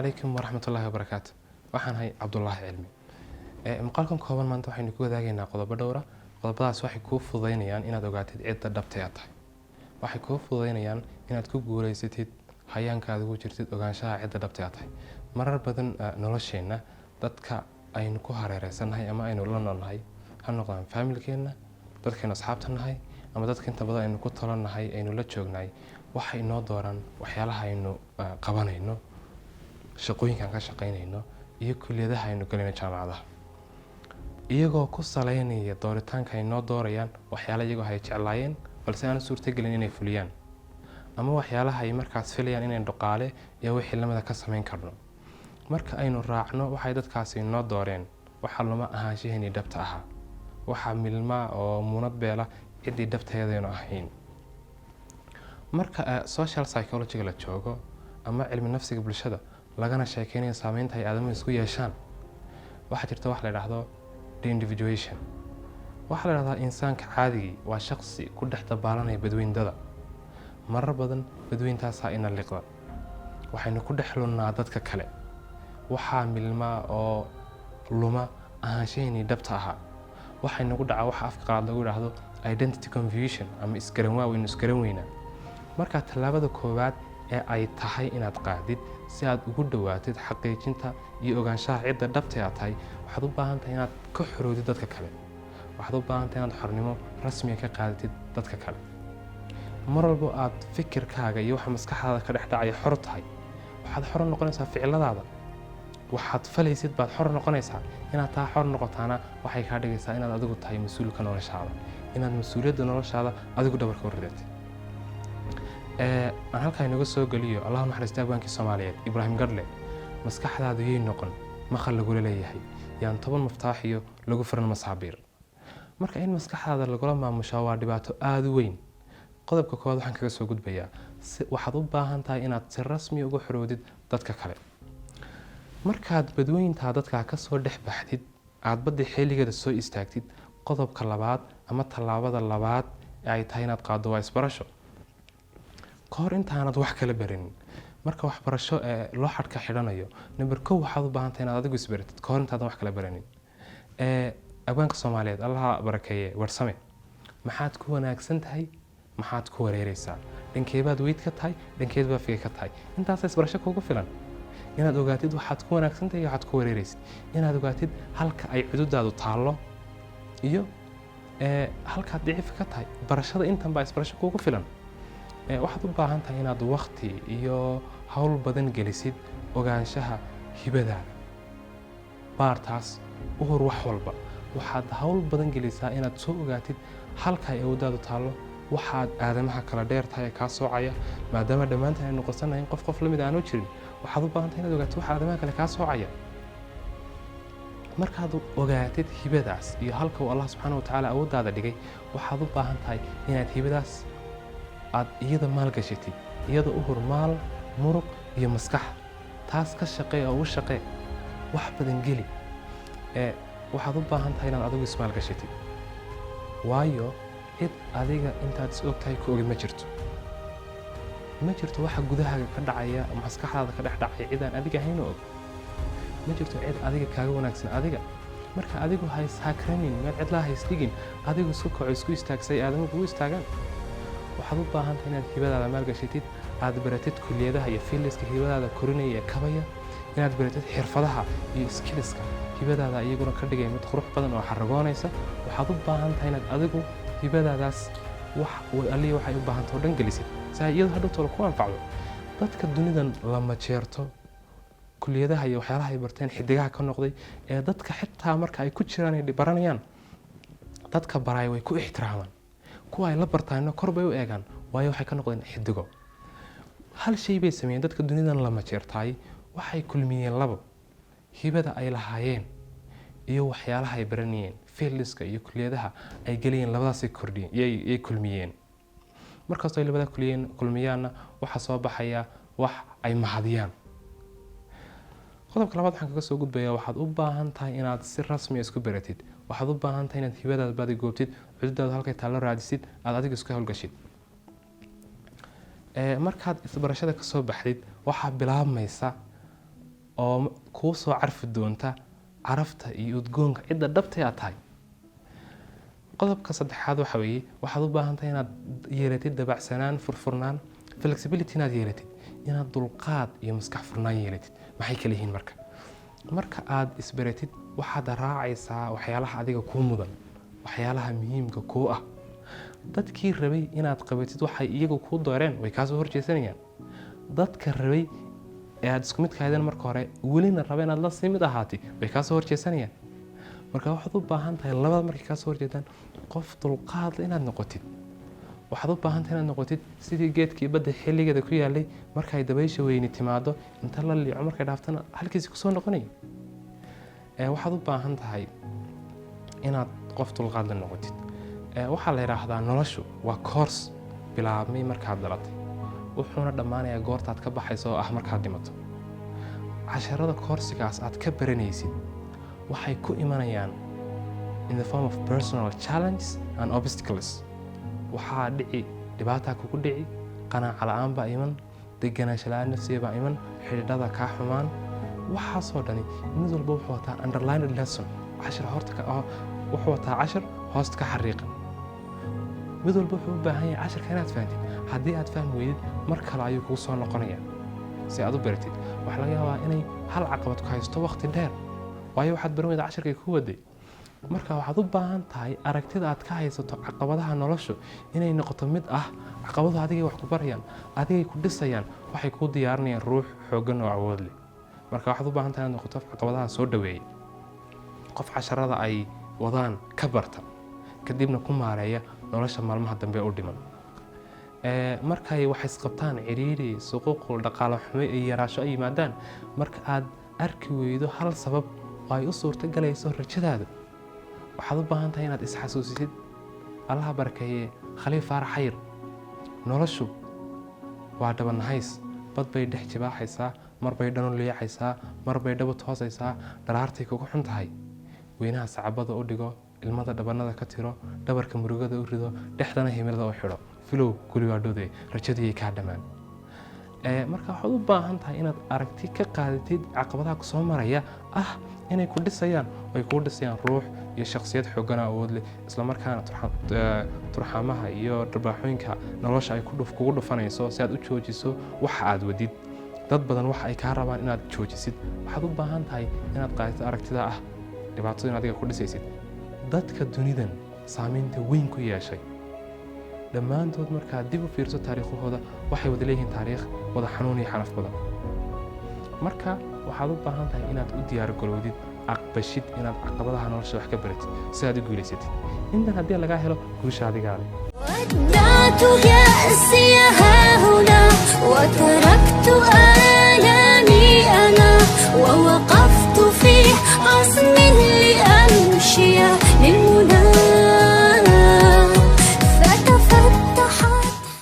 عليكم ورحمة الله وبركاته. waxaan hay Cabdullaahi Cilmi. Maqaalkan kooban maanta waxaynu ku wadaagaynaa qodobo dhowr ah. Qodobadaas waxay kuu fududeynayaan inaad ogaatid cidda dhabta ah tahay. Waxay kuu fududeynayaan inaad ku guuleysatid hayaankaada ugu jirtid ogaanshaha cidda dhabta ah tahay. Marar badan nolosheena dadka aynu ku hareereysanahay ama aynu la noolnahay ha noqdaan familkeena, dadkeena asxaabta nahay ama dadka inta badan aynu ku talanahay aynu la joognahay waxay noo dooran waxyaalaha aynu qabanayno, shaqooyinkan ka shaqeynayno iyo kulliyadaha aynu galayno jaamacadaha. Iyagoo ku saleynaya dooritaanka ay noo doorayaan waxyaalaha iyagoo ay jeclaayeen balse aan suurtagelin inay fuliyaan ama waxyaalaha ay markaas filayaan inay dhaqaale iyo wixii lamada ka sameyn karno. Marka aynu raacno waxay dadkaasi noo dooreen waxa lama ahaanshaheeni dhabta ahaa. Waxa milma oo muunad beela cidii dhabteedeenu ahayn. Marka social psychology la joogo ama cilmi nafsiga bulshada lagana sheekeynayo saameynta ay aadamaha isku yeeshaan waxa jirta wax la yiraahdo de-individuation. waxa la yiraahdaa insaanka caadiga waa shakhsi ku dhex dabaalanaya badweyntada. marar badan badweyntaas ina liqda waxaynu ku dhex lunnaa dadka kale. waxa milma oo luma ahaanshaheeni dhabta ahaa. waxaynu ku dhacaa waxa afka qalaad lagu yiraahdo identity confusion ama isgaran weynaa. marka talaabada koowaad ee ay tahay inaad qaadid si aad ugu dhawaatid xaqiijinta iyo ogaanshaha cidda dhabta ah tahay waxaad u baahan tahay inaad ka xoroodid dadka kale. waxaad u baahan tahay inaad xornimo rasmi ah ka qaadatid dadka kale. mar walba aad fikirkaaga iyo waxa maskaxdaada ka dhex dhacaya xor tahay waxaad xor noqonaysaa ficiladaada. waxaad falaysid baad xor noqonaysaa. inaad taa xor noqotaana waxay ka dhigaysaa inaad adigu tahay mas'uulka noloshaada, inaad mas'uuliyadda noloshaada adigu dhabarka u ridatid. aan halka inaga soo galiyo Allahu naxariista abaankii Soomaaliyeed Ibraahim Gadle maskaxdaadu yey noqon maqal lagu leeyahay yaan 10 maftaax iyo lagu furan masaabiir. marka in maskaxdaada lagula maamusho waa dhibaato aad u weyn. qodobka koowaad waxaan kaga soo gudbayaa waxaad u baahan tahay inaad si rasmi ugu xoroodid dadka kale. markaad badweynta dadka ka soo dhex baxdid aad badda xilligeeda soo istaagtid qodobka labaad ama talaabada labaad ee ay tahay inaad qaado waa isbarasho. kahor intaanad wax kala baranin marka waxbarasho loo xadka xidhanayo number 1 waxaad u baahan tahay inaad adigu isbaratid kahor intaadan wax kala baranin. abwaanka Soomaaliyeed Allah barakeeye warsame maxaad ku wanaagsan tahay maxaad ku wareeraysaa dhankeebaad weyd ka tahay dhankeed baa figa ka tahay intaas isbarasho kugu filan inaad ogaatid waxaad ku wanaagsan tahay waxaad ku wareeraysid inaad ogaatid halka ay xuduudaadu taalo iyo halka dhicif ka tahay barashada intan baa isbarasho kugu filan. waxaad u baahan tahay inaad waqti iyo hawl badan gelisid ogaanshaha hibadaada. baartaas u hor wax walba waxaad hawl badan gelisaa inaad soo ogaatid halka ay awoodaadu taalo waxaad aadamaha kala dheer tahay ka soocaya maadaama dhamaantaan ay noqonayaan qof la mid aanu jirin waxaad u baahan tahay inaad ogaatid waxa aadamaha kale ka soocaya. markaad ogaatid hibadaas iyo halka uu Allah subhanahu wa ta'ala awoodaada dhigay waxaad u baahan tahay inaad hibadaas aad iyada maal gashatid iyada u hormaal muruq iyo maskax taas ka shaqeey oo u shaqeey wax badan geli. waxaad u baahan tahay inaad adigu ismaal gashatid waayo cid adiga intaad is ogtahay ku ogid ma jirto waxa gudahaaga ka dhacaya maskaxdaada ka dhex dhacaya cid aan adiga ahayn og ma jirto cid adiga kaaga wanaagsan adiga. marka adigu hays hakranin meel cid la haystigin adigu isku kaco isku istaagsay aadamaha ugu istaagaan. waxaad u baahan tahay inaad hibadaada maal gashatid aad baratid kulliyadaha iyo fieldiska hibadaada korinaya kabaya inaad baratid xirfadaha iyo skillska hibadaada iyaguna ka dhigay mid qurux badan oo xaragoonaysa. waxaad u baahan tahay inaad adigu hibadaadaas wax waxay u baahan tahay dhan gelisid si ay iyadu hadhow tolo ku anfacdo. dadka dunidan lama jeerto kulliyadaha iyo waxyaalaha ay barteen xidigaha ka noqday ee dadka xitaa marka ay ku jiraan ay baranayaan dadka baray way ku ixtiraamaan kuwa ay la bartaayna kor bay u eegaan waayo waxay ka noqdeen xidigo. hal shay bay sameeyeen dadka dunidan lama jeertaay waxay kulmiyeen labo hibada ay lahaayeen iyo waxyaalaha ay baranayeen fieldiska iyo kulliyadaha ay galiyeen labadaas ay kordhiyeen ay kulmiyeen. markaas ay labada kulmiyaana waxa soo baxaya wax ay mahadiyaan. qodobka labaad waxaan kaga soo gudbayaa waxaad u baahan tahay inaad si rasmi ah isku baratid. waxaad u baahan tahay inaad hibadaada baadi goobtid xuduudaada halkay taalo raadisid aad adiga isku hawlgashid. markaad isbarashada ka soo baxdid waxa bilaabmaysa oo kuu soo carfi doonta carafta iyo udgoonka cidda dhabta aad tahay. qodobka saddexaad waxa weeye waxaad u baahan tahay inaad yeelatid dabacsanaan, furfurnaan, flexibility inaad yeelatid, inaad dulqaad iyo maskax furnaan yeelatid. maxay kala yihiin marka aad isbaratid waxaad raacaysaa waxyaalaha adiga kuu mudan, waxyaalaha muhiimka kuu ah. dadkii rabay inaad qabatid waxay iyagu kuu dooreen way kaa soo horjeesanayaan. dadka rabay ee aad isku mid ka ahaydeen marka hore welina raba inaad la sii mid ahaatid way kaa soo horjeesanayaan. marka waxaad u baahan tahay labada markay kaa soo horjeedaan qof dulqaad leh inaad noqotid. waxaad u baahan tahay inaad noqotid sidii geedkii badda xilligeeda ku yaalay markay dabaysha weyni timaado inta la liico markay dhaaftana halkiisii kusoo noqonayo. waxaad u baahan tahay inaad qof dulqaad leh noqotid. waxaa la yidhaahdaa noloshu waa koors bilaabmay markaad dhalatay wuxuuna dhammaanayaa goortaad ka baxayso oo ah markaad dhimato. casharada koorsigaas aad ka baranaysid waxay ku imanayaan in the form of personal challenges and obstacles. waxaa dhici dhibaataa kugu dhici, qanaaco la'aan baa iman, deganaansho la'aan nafsiya baa iman, xidhiidhada kaa xumaan. waxaasoo dhani mid walba wuxuu wataa underlined lesson, wuxuu wataa cashar hoosta ka xariiqan. mid walba wuxuu u baahan yahay casharka inaad fahantid. haddii aad fahmi weydid mar kale ayuu kugu soo noqonayaa si aad u baratid. waxaa laga yaabaa inay hal caqabad ku haysto waqti dheer, waayo waxaad baran weydaa casharkay ku waday. marka waxaad u baahan tahay aragtida aad ka haysato caqabadaha noloshu inay noqoto mid ah caqabaduhu adigay wax ku barayaan, adigay ku dhisayaan, waxay kuu diyaarinayaan ruux xooggan oo awood leh. marka waxaad u baahan tahay inaad noqoto caqabadaha soo dhaweeya, qof casharada ay wadaan ka barta, kadibna ku maareeya nolosha maalmaha dambe u dhiman. markay wax isqabtaan ciriiri, suquuq, dhaqaale xumo iyo yaraasho ay yimaadaan, marka aad arki weydo hal sabab oo ay u suurto galayso rajadaada, waxaad u baahan tahay inaad isxasuusisid allaha barakeeye Khaliil Faarax Xayir. noloshu waa dhabanahays, bad bay dhex jibaaxaysaa, mar bay dhanu liicaysaa, mar bay dhabu toosaysaa, dharaartay kugu xun tahay. weynaha sacabada u dhigo, ilmada dhabanada ka tiro, dhabarka murugada u rido, dhexdana himilada u xidho. filow kuligaa dhode rajadii kaa dhammaan. marka waxaad u baahan tahay inaad aragti ka qaadatid caqabadaha ku soo maraya ah inay ku dhisayaan ay kuu dhisayaan ruux iyo shakhsiyad xooggan awood leh, isla markaana turxamaha iyo dharbaaxooyinka nolosha ay kugu dhufanayso si aad u joojiso waxa aad wadid. dad badan waxa ay kaa rabaan inaad joojisid. waxaad u baahan tahay inaad qaadato aragtida ah dhibaatooyin adiga ku dhisaysid. dadka dunidan saamaynta weyn ku yeeshay dhammaantood markaad dib u fiirso taariikhahooda waxay wada leeyihiin taariikh wada xanuun iyo xanaf badan. marka waxaad u baahan tahay inaad u diyaar garowdid aqbashid inaad caqabadaha nolosha wax ka baratid si aad u guulaysatid. intan haddii lagaa helo guusha adigaa leh. ودعت يأسي ها هنا وتركت آلامي